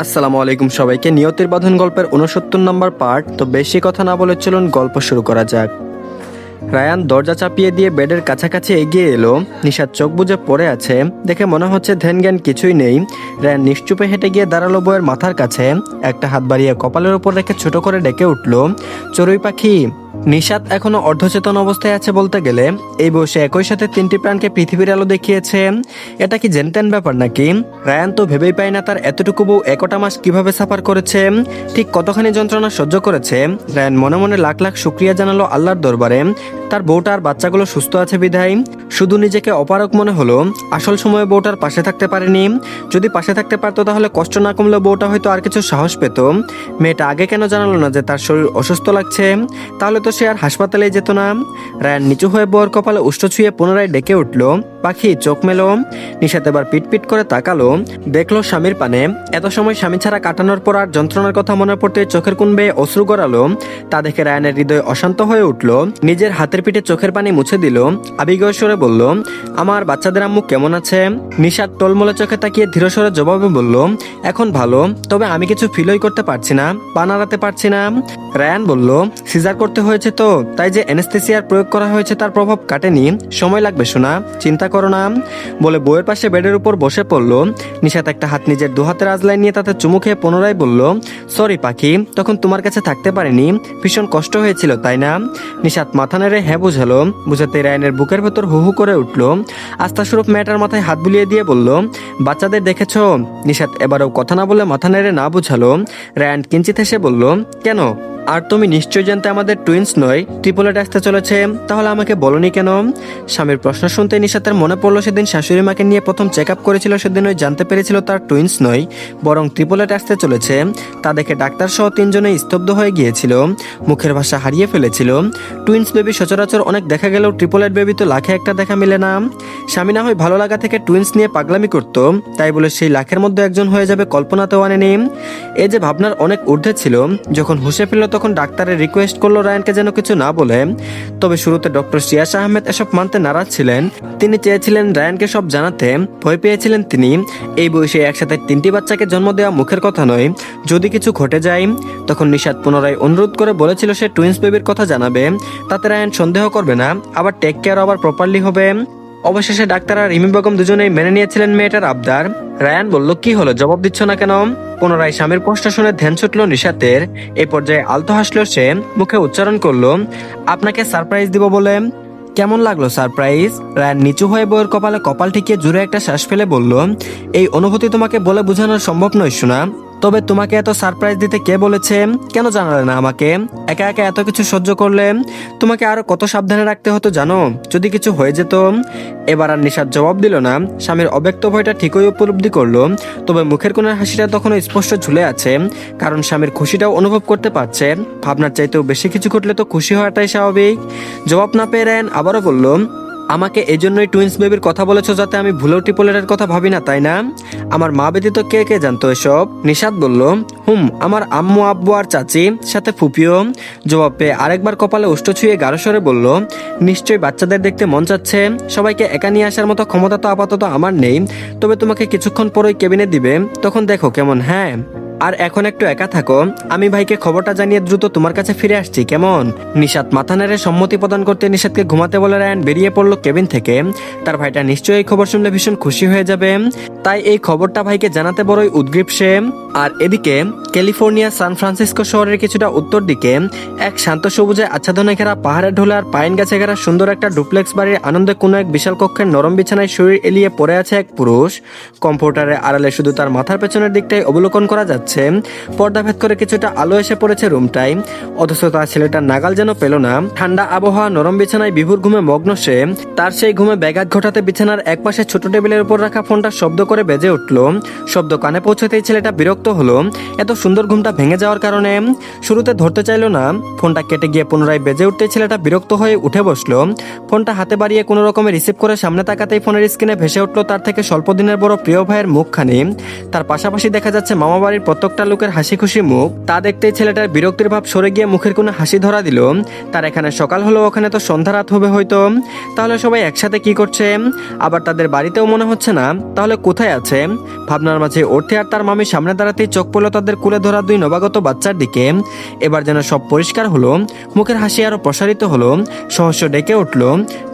আসসালামু আলাইকুম সবাইকে। নিয়তির বাঁধন গল্পের 69 নম্বর পার্ট। তো বেশি কথা না বলে চলুন গল্প শুরু করা যাক। রায়ান দরজা চাপিয়ে দিয়ে বেডের কাছাকাছি এগিয়ে এলো। নিশাদ চোখ বুজে পড়ে আছে, দেখে মনে হচ্ছে ধ্যান জ্ঞান কিছুই নেই। রায়ান নিশ্চুপে হেঁটে গিয়ে দাঁড়ালো বউয়ের মাথার কাছে, একটা হাত বাড়িয়ে কপালের উপর রেখে ছোট করে ডেকে উঠল, চড়ুই পাখি। নিশাদ এখনো অর্ধচেতন অবস্থায় আছে বলতে গেলে। এই বয়সে একই সাথে তিনটি প্রাণকে পৃথিবীর আলো দেখিয়েছে, এটা কি জেনতেন ব্যাপার নাকি? রায়ান তো ভেবেই পায় না তার এতটুকু বউ একটা মাস কিভাবে সাফার করেছে, ঠিক কতখানি যন্ত্রণা সহ্য করেছে। রায়ান মনে মনে লাখ লাখ শুক্রিয়া জানালো আল্লাহর দরবারে, তার বউটা আর বাচ্চাগুলো সুস্থ আছে বিধায়। শুধু নিজেকে অপারক মনে হলো, আসল সময়ে বউটার পাশে থাকতে পারেনি। যদি পাশে থাকতে পারতো তাহলে কষ্ট না কমলে বউটা হয়তো আর কিছু সাহস পেত। মেয়েটা আগে কেন জানালো না যে তার শরীর অসুস্থ লাগছে? তাহলে তো সে আর হাসপাতালে যেত না। রায়ান নিচু হয়ে বউয়ের কপালে উষ্ঠ ছুঁয়ে পুনরায় ডেকে উঠল, পাখি চোখ মেলো। নিশাত এবার পিট করে তাকালো, দেখলো স্বামীর পানে। এত সময় স্বামী ছাড়া কাটানোর পর আর যন্ত্রণার কথা মনে পড়তে চোখের কোণ বেয়ে অশ্রু গড়ালো। তা দেখে রায়ানের হৃদয় অশান্ত হয়ে উঠল। নিজের হাতের পিঠে চোখের পানি মুছে দিল, আবেগীয় স্বরে বলল, আমার বাচ্চাদের আম্মু কেমন আছে? নিশাত টলমলে চোখে তাকিয়ে ধীরস্বরে জবাবে বলল, এখন ভালো, তবে আমি কিছু ফিলই করতে পারছি না, পা নাড়াতে পারছি না। রায়ান বলল, সিজার করতে হয়েছে তো, তাই যে অ্যানেস্থেসিয়ার প্রয়োগ করা হয়েছে তার প্রভাব কাটেনি, সময় লাগবে শোনা, চিন্তা করো না। বলে বউয়ের পাশে বেডের উপর বসে পড়ল। নিশাত একটা হাত নিজের দু হাতের আজলায় নিয়ে তাতে চুমু খেয়ে পুনরায় বলল, সরি পাখি, তখন তোমার কাছে থাকতে পারিনি, ভীষণ কষ্ট হয়েছিল তাই না? নিশাত মাথা নেড়ে হ্যাঁ বুঝালো। বুঝাতে রায়ানের বুকের ভেতর হু হু করে উঠল। আস্থাস্বরূপ মেয়েটার মাথায় হাত বুলিয়ে দিয়ে বলল, বাচ্চাদের দেখেছ? নিশাত এবারেও কথা না বলে মাথা নেড়ে না বুঝালো। রায়ান কিঞ্চিত হেসে বলল, কেন? আর তুমি নিশ্চয় জানতে আমাদের টুইন্স নয়, ট্রিপলেট আসতে চলেছে, তাহলে আমাকে বলনি কেন? স্বামীর প্রশ্ন শুনতে নিশাতের মনে পড়লো সেদিন শাশুড়ি মাকে নিয়ে প্রথম চেক আপ করেছিল, সেদিন ওই জানতে পেরেছিল তার টুইন্স নয়, বরং ট্রিপলেট আসতে চলেছে। তা দেখে ডাক্তার সহ তিনজনেই স্তব্ধ হয়ে গিয়েছিল, মুখের ভাষা হারিয়ে ফেলেছিল। টুইন্স বেবি সচরাচর অনেক দেখা গেলেও ট্রিপলেট বেবি তো লাখে একটা দেখা মিলে না। স্বামী না হয় ভালো লাগা থেকে টুইন্স নিয়ে পাগলামি করত, তাই বলে সেই লাখের মধ্যে একজন হয়ে যাবে কল্পনাতেও আনেনি। এ যে ভাবনার অনেক ঊর্ধ্বে ছিল। যখন হুঁশে ফিরল তখন ডাক্তারের রিকোয়েস্ট করলো রায়ানকে যেন কিছু না বলে। তবে শুরুতে ডক্টর সিয়াস আহমেদ এসব মানতে নারাজ ছিলেন। তিনি চেয়েছিলেন রায়ানকে সব জানাতে, ভয় পেয়েছিলেন তিনি। এই বয়সে একসাথে তিনটি বাচ্চাকে জন্ম দেওয়া মুখের কথা নয়, যদি কিছু ঘটে যায়। তখন নিশাত পুনরায় অনুরোধ করে বলেছিল সে টুইন্স বেবির কথা জানাবে, তাতে রায়ান সন্দেহ করবে না, আবার টেক কেয়ার আবার প্রপারলি হবে। অবশেষে ডাক্তার আর রিমি বেগম দুজনেই মেনে নিয়েছিলেন মেয়েটার আবদার। রায়ান বলল, কি হলো, জবাব দিচ্ছ না কেন? পুনরায় স্বামীর প্রশ্ন শুনে ধ্যান ছুটল নিশাতের। এই পর্যায়ে আলতো হাসলো সে, মুখে উচ্চারণ করলো, আপনাকে সারপ্রাইজ দিব বলে। কেমন লাগলো সারপ্রাইজ? রায়ান নিচু হয়ে বউয়ের কপালে কপাল ঠেকিয়ে জুড়ে একটা শ্বাস ফেলে বলল, এই অনুভূতি তোমাকে বলে বোঝানো সম্ভব নয় শোনা। তবে তোমাকে এত সারপ্রাইজ দিতে কে বলেছে? কেন জানালে না আমাকে? একা একা এত কিছু সহ্য করলে? তোমাকে আরো কত সাবধানে রাখতে হতো জানো, যদি কিছু হয়ে যেত। এবার আর নিশাত জবাব দিল না। স্বামীর অব্যক্ত ভয়টা ঠিকই উপলব্ধি করলো, তবে মুখের কোণের হাসিটা তখনও স্পষ্ট ঝুলে আছে, কারণ স্বামীর খুশিটাও অনুভব করতে পারছে। ভাবনার চাইতেও বেশি কিছু ঘটলে তো খুশি হওয়াটাই স্বাভাবিক। জবাব না পেয়ে রায়ান আবারও বলল, আমাকে এই জন্যই টুইন্স বেবির কথা বলেছো যাতে আমি ভুলেও ট্রিপলেটের কথা ভাবি না, তাই না? আমার মা ব্যতীত কে কে জানতো এসব? নিশাত বলল, আমার আম্মু আব্বু আর চাচি, সাথে ফুপিও। জবাব পেয়ে আরেকবার কপালে উষ্ঠ ছুঁয়ে গাঢ় স্বরে বলল, নিশ্চয়ই বাচ্চাদের দেখতে মন চাচ্ছে। সবাইকে একা নিয়ে আসার মতো ক্ষমতা তো আপাতত আমার নেই, তবে তোমাকে কিছুক্ষণ পরই কেবিনে দিবে, তখন দেখো কেমন। হ্যাঁ, আর এখন একটু একা থাকো, আমি ভাইকে খবরটা জানিয়ে দ্রুত তোমার কাছে ফিরে আসছি, কেমন? নিশাত মাথা নেড়ে সম্মতি প্রদান করতে নিশাতকে ঘুমাতে বলে রায়ান বেরিয়ে পড়লো কেবিন থেকে। তার ভাইটা নিশ্চয়ই এই খবর শুনলে ভীষণ খুশি হয়ে যাবে, তাই এই খবরটা ভাইকে জানাতে বড়ই উদ্গ্রীব সে। আর এদিকে ক্যালিফোর্নিয়া সান ফ্রান্সিসকো শহরের কিছুটা উত্তর দিকে এক শান্ত সবুজে আচ্ছাদনে ঘেরা পাহাড়ের ঢোলা আর পাইন গাছে ঘেরা সুন্দর একটা ডুপ্লেক্স বাড়ির আনন্দে কোনো এক বিশাল কক্ষের নরম বিছানায় শরীর এলিয়ে পড়ে আছে এক পুরুষ। কম্পিউটারের আড়ালে শুধু তার মাথার পেছনের দিকটাই অবলোকন করা যাচ্ছে। পর্দা ভেদ করে কিছুটা আলো এসে পড়েছে রুমটায়, অথচ তার ছেলেটার নাগাল যেন পেল না। ঠান্ডা আবহাওয়া, নরম বিছানায় বিভোর ঘুমে মগ্ন সে। তার সেই ঘুমে ব্যাঘাত ঘটাতে বিছানার একপাশে ছোট টেবিলের উপর রাখা ফোনটা শব্দ করে বেজে উঠল। শব্দ কানে পৌঁছতেই ছেলেটা বিরক্ত হলো এত সুন্দর ঘুমটা ভেঙে যাওয়ার কারণে। শুরুতে ধরতে চাইলো না, ফোনটা কেটে গিয়ে পুনরায় বেজে উঠতেই ছেলেটা বিরক্ত হয়ে উঠে বসলো। ফোনটা হাতে বাড়িয়ে কোনো রকমে রিসিভ করে সামনে তাকাতেই ফোনের স্ক্রিনে ভেসে উঠলো তার থেকে স্বল্প দিনের বড় প্রিয় ভাইয়ের মুখখানি। তার পাশাপাশি দেখা যাচ্ছে মামা বাড়ির প্রত্যেকটা লোকের হাসি খুশি মুখ। তা দেখতেই ছেলেটার বিরক্তির ভাব সরে গিয়ে মুখের কোণে হাসি ধরা দিল। তার এখানে সকাল হলো, ওখানে তো সন্ধ্যা রাত হবে হয়তো। তাহলে সবাই একসাথে কি করছে? আবার তাদের বাড়িতেও মনে হচ্ছে না, তাহলে কোথায় আছে? ভাবনার মাঝে ওঠে আর তার মামি সামনে দাঁড়াতে পড়াতেই চোখ পড়ল তাদের কুলে ধরা দুই নবাগত বাচ্চার দিকে। এবার যেন সব পরিষ্কার হলো, মুখের হাসি আরো প্রসারিত হলো। সহস্য ডেকে উঠল,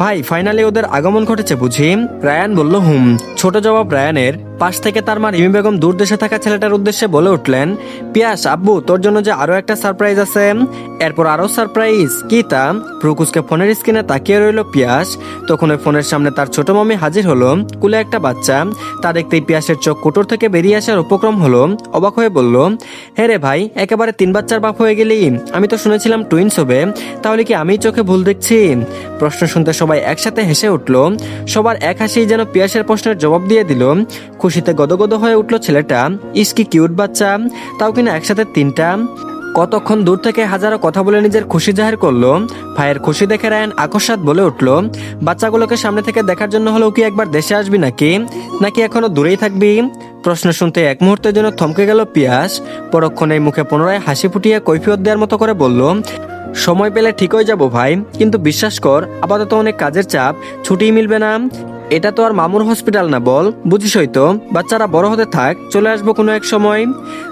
ভাই ফাইনালি ওদের আগমন ঘটেছে বুঝি? রায়ান বলল হুম। ছোট জবাব রায়ানের। পাশ থেকে তার মা রিমি বেগম দূর দেশে থাকা ছেলেটার উদ্দেশ্যে বলে উঠলেন, পিয়াস আব্বু তোর জন্য যে আরো একটা সারপ্রাইজ আছে। এরপর আরো সারপ্রাইজ কি তা? প্রুকুসকে ফোনের স্ক্রিনে তাকিয়ে রইল পিয়াস। তখন ওই ফোনের সামনে তার ছোট মামি হাজির হলো, কুলে একটা বাচ্চা। তা দেখতেই পিয়াসের চোখ কুটোর থেকে বেরিয়ে আসার উপক্রম হলো। অবাক হয়ে বলল, হ্যাঁ রে ভাই, একেবারে 3 বাচ্চার বাপ হয়ে গেলি। আমি তো শুনেছিলাম টুইন্স হবে, তাহলে কি আমি চোখে ভুল দেখছি? প্রশ্ন শুনতে সবাই একসাথে হেসে উঠল। সবার এক হাসি যেন পিয়াসের প্রশ্নের জবাব দিয়ে দিল। খুশিতে গদগদ হয়ে উঠল ছেলেটা। ইস কি কিউট বাচ্চা, তাও কিনা একসাথে 3টা। কতক্ষণ দূর থেকে হাজারো কথা বলে নিজের খুশি জাহির করলো। ভাইয়ের খুশি দেখে রায়ান আকস্মাৎ বলে উঠল, বাচ্চাগুলোকে সামনে থেকে দেখার জন্য হলেও কি একবার দেশে আসবি নাকি এখনো দূরেই থাকবি? প্রশ্ন শুনতে এক মুহূর্তের জন্য থমকে গেল পিয়াস। পরক্ষণে মুখে পুনরায় হাসি ফুটিয়ে কৈফিয়ত দেওয়ার মতো করে বলল, সময় পেলে ঠিকই যাব ভাই, কিন্তু বিশ্বাস কর আপাতত অনেক কাজের চাপ, ছুটিই মিলবে না। এটা তো আর মামুর হসপিটাল না বল, বুঝিসই তো। বাচ্চারা বড় হতে থাক, চলে আসবো কোনো এক সময়।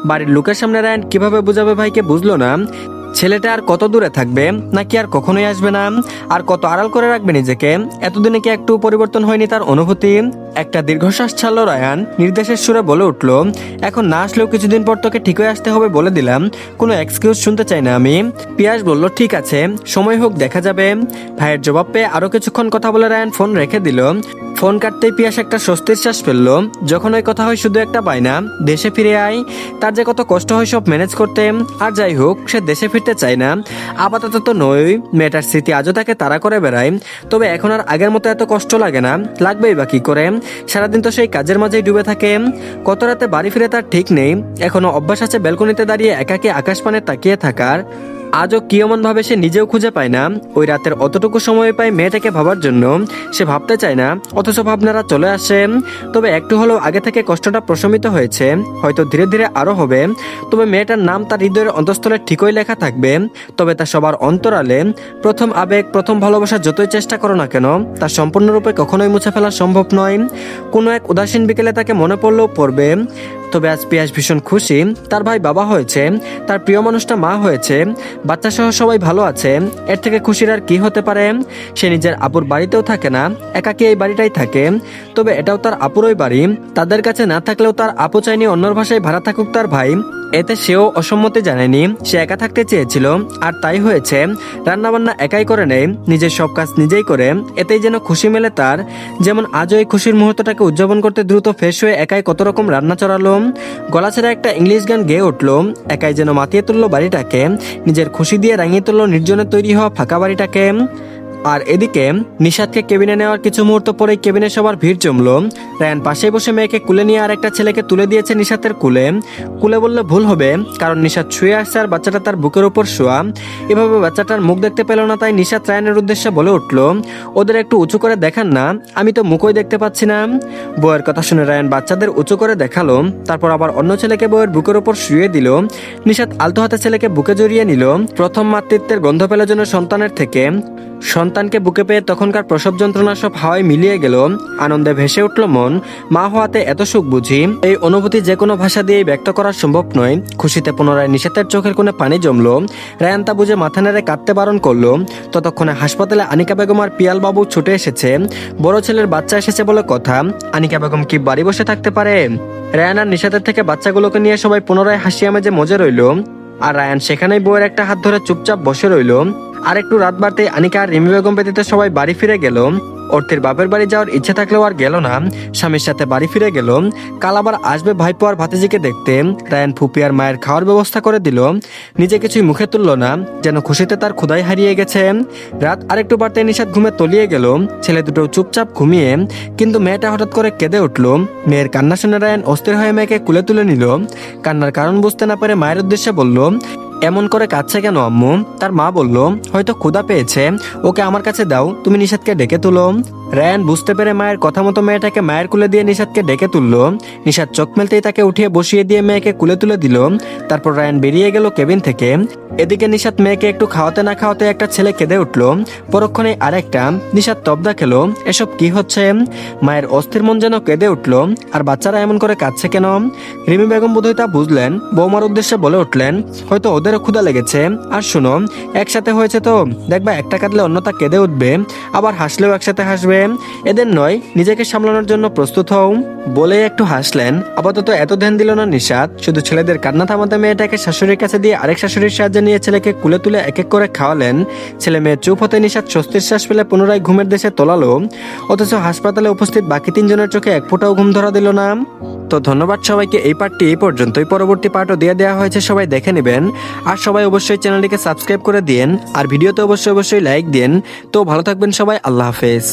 বাড়ির লোকের সামনে রায়ান কিভাবে বুঝাবে ভাইকে বুঝলো না। ছেলেটা আর কত দূরে থাকবে, নাকি আর কখনোই আসবে না? আর কত আড়াল করে রাখবে নিজেকে? এতদিনে কি একটু পরিবর্তন হয়নি তার অনুভূতি? একটা দীর্ঘশ্বাস ছাড়লো রায়ান, নির্দেশের সুরে বলে উঠল, এখন না আসলেও কিছুদিন পর তোকে ঠিকই আসতে হবে বলে দিলাম, কোনো এক্সকিউজ শুনতে চাই না আমি। পিয়াস বলল, ঠিক আছে, সময় হোক দেখা যাবে। ভাইয়ের জবাব পেয়ে আরো কিছুক্ষণ কথা বলে রায়ান ফোন রেখে দিল। ফোন কাটতেই পিয়াস একটা স্বস্তির শ্বাস ফেলল। যখন ওই কথা হয় শুধু একটা বায়না, দেশে ফিরে আয়। তার যে কত কষ্ট হয় সব ম্যানেজ করতে। আর যাই হোক, সে দেশে ফিরতে চায় না, আপাতত তো নয়। মেয়েটার স্মৃতি আজও তাকে তাড়া করে বেড়ায়। তবে এখন আর আগের মতো এত কষ্ট লাগে না, লাগবেই বা কি করে? সারাদিন তো সেই কাজের মাঝেই ডুবে থাকে। কত রাতে বাড়ি ফিরে তার ঠিক নেই। এখনো অভ্যাস আছে ব্যালকনিতে দাঁড়িয়ে একাকে আকাশ পানে তাকিয়ে থাকার। আজও কি এমন ভাবে সে নিজেও খুঁজে পায় না। ওই রাতের অতটুকু সময় পায় মেয়েটাকে ভাবার জন্য। সে ভাবতে চায় না, অথচ ভাবনারা চলে আসে। তবে একটু হলেও আগে থেকে কষ্টটা প্রশমিত হয়েছে, হয়তো ধীরে ধীরে আরো হবে। তবে মেয়েটার নাম তার হৃদয়ের অন্তঃস্থলে ঠিকই লেখা থাকবে। তবে তা সবার অন্তরালে। প্রথম আবেগ, প্রথম ভালোবাসা যতই চেষ্টা করো না কেন, তা সম্পূর্ণরূপে কখনোই মুছে ফেলা সম্ভব নয়। কোনো এক উদাসীন বিকেলে তাকে মনে পড়লেও পড়বে। তবে আজ পিয়াস ভীষণ খুশি, তার ভাই বাবা হয়েছে, তার প্রিয় মানুষটা মা হয়েছে, বাচ্চা সহ সবাই ভালো আছে। এর থেকে খুশির আর কি হতে পারে? সে নিজের আপুর বাড়িতেও থাকে না, একাকী এই বাড়িটাই থাকে। তবে এটাও তার আপুরই বাড়ি। তাদের কাছে না থাকলেও তার আপু চাইনি অন্যর ভাষায় ভাড়া থাকুক তার ভাই। এতে সেও অসম্মতি জানায়নি, সে একা থাকতে চেয়েছিল, আর তাই হয়েছে। রান্নাবান্না একাই করে নেয়, নিজের সব কাজ নিজেই করে, এতেই যেন খুশি মেলে তার। যেমন আজও এই খুশির মুহূর্তটাকে উদযাপন করতে দ্রুত ফ্রেশ হয়ে একাই কত রকম রান্না চড়ালো। গলা ছেড়ে একটা ইংলিশ গান গেয়ে উঠলো। একাই যেন মাতিয়ে তুললো বাড়িটাকে, নিজের খুশি দিয়ে রাঙিয়ে তুললো নির্জনে তৈরি হওয়া ফাঁকা বাড়িটাকে। আর এদিকে নিশাদকে কেবিনে নেওয়ার কিছু মুহূর্ত পরেই কেবিনে সবার ভিড় জমলো। রায়ান পাশে বসে মেয়েকে কুলে নিয়ে আর একটা ছেলেকে তুলে দিয়েছে নিশাতের কুলে। কুলে বললে ভুল হবে, কারণ নিশাত শুয়ে আসছে আর বাচ্চাটা তার বুকের উপর শোয়া। এভাবে বাচ্চাটার মুখ দেখতে পেল না, তাই নিশাত রায়ানের উদ্দেশ্যে বলে উঠলো, ওদের একটু উঁচু করে দেখান না, আমি তো মুখই দেখতে পাচ্ছি না। বউয়ের কথা শুনে রায়ান বাচ্চাদের উঁচু করে দেখালো, তারপর আবার অন্য ছেলেকে বউয়ের বুকের উপর শুয়ে দিল। নিশাত আলতো হাতে ছেলেকে বুকে জড়িয়ে নিল। প্রথম মাতৃত্বের গন্ধ পেল যেন সন্তানের থেকে। সন্তানকে বুকে পেয়ে তখনকার প্রসব যন্ত্রণা সব হাওয়ায় মিলিয়ে গেল। আনন্দে ভেসে উঠল মন। মা হওয়াতে এত সুখ বুঝি, এই অনুভূতি যে কোনো ভাষা দিয়েই ব্যক্ত করা সম্ভব নয়। খুশিতে পুনরায় নিশাতের চোখের কোণে পানি জমলো। রায়ান তা বুঝে মাথা নেড়ে কাঁদতে বারণ করলো। ততক্ষণে হাসপাতালে আনিকা বেগম আর পিয়াল বাবু ছুটে এসেছে। বড় ছেলের বাচ্চা এসেছে বলে কথা, আনিকা বেগম কি বাড়ি বসে থাকতে পারে? রায়ান আর নিশাতের থেকে বাচ্চাগুলোকে নিয়ে সবাই পুনরায় হাসি আমেজে মজে রইল। আর রায়ান সেখানেই বউয়ের একটা হাত ধরে চুপচাপ বসে রইল। আর একটু রাত বাড়তেই আনিকা আর রিমি বেগম ব্যতীত সবাই বাড়ি ফিরে গেল। অর্থের বাপের বাড়ি যাওয়ার ইচ্ছে থাকলেও আর গেল না, স্বামীর সাথে বাড়ি ফিরে গেল। কাল আবার আসবে ভাইপো আর ভাতিজিকে দেখতে। রায়ান ফুপি আর মায়ের খাওয়ার ব্যবস্থা করে দিল। নিজে কিছুই মুখে তুলল না, যেন খুশিতে তার ক্ষুধাই হারিয়ে গেছে। রাত আরেকটু বাড়তে নিশাত ঘুমে তলিয়ে গেল। ছেলে দুটো চুপচাপ ঘুমিয়ে, কিন্তু মেয়েটা হঠাৎ করে কেঁদে উঠল। মেয়ের কান্না শুনে রায়ান অস্থির হয়ে মেয়েকে কুলে তুলে নিল। কান্নার কারণ বুঝতে না পেরে মায়ের উদ্দেশ্যে বলল, এমন করে কাঁদছে কেন আম্মু? তার মা বলল, হয়তো ক্ষুধা পেয়েছে, ওকে আমার কাছে দাও, তুমি নিশাতকে ডেকে তুলো। রায়ান বুঝতে পেরে মায়ের কথা মতো মেয়েটাকে মায়ের কুলে দিয়ে নিশাদকে ডেকে তুললো। নিশাদ চোখ মেলতেই তাকে উঠিয়ে বসিয়ে দিয়ে মেয়েকে কুলে তুলে দিল। তারপর রায়ান বেরিয়ে গেল কেবিন থেকে। এদিকে নিশাদ মেয়েকে একটু খাওয়াতে না খাওয়াতে একটা ছেলে কেঁদে উঠলো। পরক্ষণে আরেকটা। নিশাদ তবদা খেলো, এসব কি হচ্ছে? মায়ের অস্থির মন যেন কেঁদে উঠলো। আর বাচ্চারা এমন করে কাঁদছে কেন? রিমি বেগম বোধহয় তা বুঝলেন, বৌমার উদ্দেশ্যে বলে উঠলেন, হয়তো ওদেরও ক্ষুধা লেগেছে। আর শুনো, একসাথে হয়েছে তো, দেখবা একটা কাঁদলে অন্যটা কেঁদে উঠবে, আবার হাসলেও একসাথে হাসবে। এদের নয়, নিজেকে সামলানোর জন্য প্রস্তুত হও। বলে একটু হাসলেন। আপাতত এত ধ্যান দিল না নিশাদ, শুধু ছেলেদের কান্না থামাতে মেয়েটাকে শাশুড়ির কাছে দিয়ে আরেক শাশুড়ির সাহায্যে নিয়ে ছেলেকে কুলে তুলে এক এক করে খাওয়ালেন। ছেলে মেয়ে চুপ হতে নিশাদ স্বস্তির শ্বাস ফেলে পুনরায় ঘুমের দেশে তোলালো। অথচ হাসপাতালে উপস্থিত বাকি 3 জনের চোখে এক ফোঁটাও ঘুম ধরা দিল না। তো ধন্যবাদ সবাইকে, এই পার্টটি এই পর্যন্তই। পরবর্তী পার্টও দিয়ে দেওয়া হয়েছে, সবাই দেখে নেবেন। আর সবাই অবশ্যই চ্যানেলটিকে সাবস্ক্রাইব করে দিন, আর ভিডিওতে অবশ্যই লাইক দিন। তো ভালো থাকবেন সবাই, আল্লাহ হাফেজ।